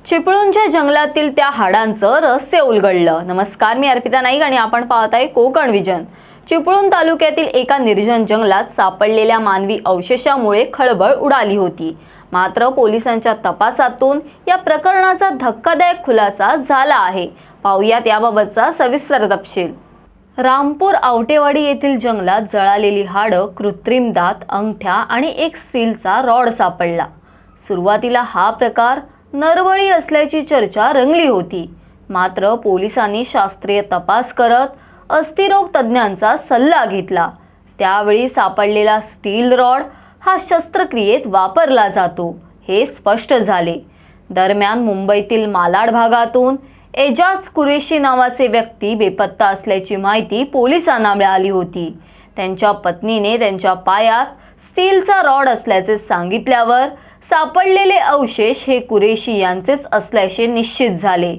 चिपळूणच्या जंगलातील त्या हाडांचं रहस्य उलगडलं। नमस्कार, मी अर्पिता नाईक आणि आपण पाहत आहे कोकण विजन। चिपळूण तालुक्यातील एका निर्जन जंगलात सापडलेल्या मानवी अवशेषामुळे खळबळ उडाली होती। मात्र पोलिसांच्या तपासातून या प्रकरणाचा धक्कादायक खुलासा झाला आहे। पाहूयात याबाबतचा सविस्तर तपशील। रामपूर आवटेवाडी येथील जंगलात जळालेली हाडं, कृत्रिम दात, अंगठ्या आणि एक स्टीलचा रॉड सापडला। सुरुवातीला हा प्रकार नरबळी असल्याची चर्चा रंगली होती। मात्र पोलिसांनी शास्त्रीय तपास करत अस्थिरोग तज्ञांचा सल्ला घेतला। त्यावेळी सापडलेला स्टील रॉड हा शस्त्रक्रियेत वापरला जातो हे स्पष्ट झाले। दरम्यान मुंबईतील मालाड भागातून एजाज कुरेशी नावाचे व्यक्ती बेपत्ता असल्याची माहिती पोलिसांना मिळाली होती। त्यांच्या पत्नीने त्यांच्या पायात स्टीलचा रॉड असल्याचे सांगितल्यावर सापडलेले अवशेष हे कुरेशी यांचेच असल्याचे निश्चित झाले।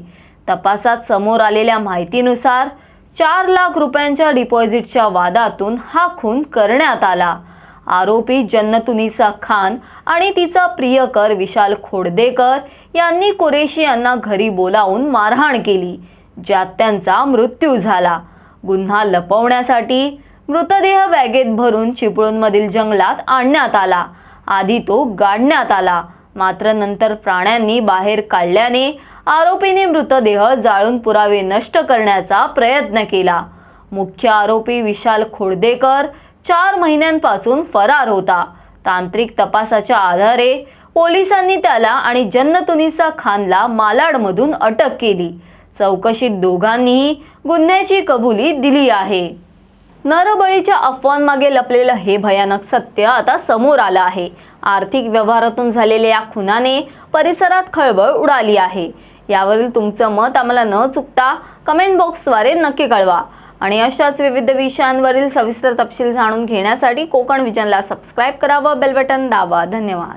तपासात समोर आलेल्या माहितीनुसार 4 लाख रुपयांच्या डिपॉझिटच्या वादातून हा खून करण्यात आला। आरोपी जन्नतुनिसा खान आणि तिचा प्रियकर विशाल खोडदेकर यांनी कुरेशी यांना घरी बोलावून मारहाण केली, ज्यात त्यांचा मृत्यू झाला। गुन्हा लपवण्यासाठी मृतदेह बॅगेत भरून चिपळूणमधील जंगलात आणण्यात आला। आधी तो गाडण्यात आला, मात्र नंतर प्राण्यांनी बाहेर काढल्याने आरोपीने मृतदेह जाळून पुरावे नष्ट करण्याचा प्रयत्न केला। मुख्य आरोपी विशाल खोडदेकर 4 महिन्यांपासून फरार होता। तांत्रिक तपासाच्या आधारे पोलिसांनी त्याला आणि जन्नतुनिसा खानला मालाडमधून अटक केली। चौकशीत दोघांनीही गुन्ह्याची कबुली दिली आहे। नरबळीच्या अफवांमागे लपलेलं हे भयानक सत्य आता समोर आलं आहे। आर्थिक व्यवहारातून झालेल्या या खुनाने परिसरात खळबळ उडाली आहे। यावरील तुमचं मत आम्हाला न चुकता कमेंट बॉक्सद्वारे नक्की कळवा आणि अशाच विविध विषयांवरील सविस्तर तपशील जाणून घेण्यासाठी कोकण विजनला सबस्क्राइब करा व बेल बटन दाबा। धन्यवाद।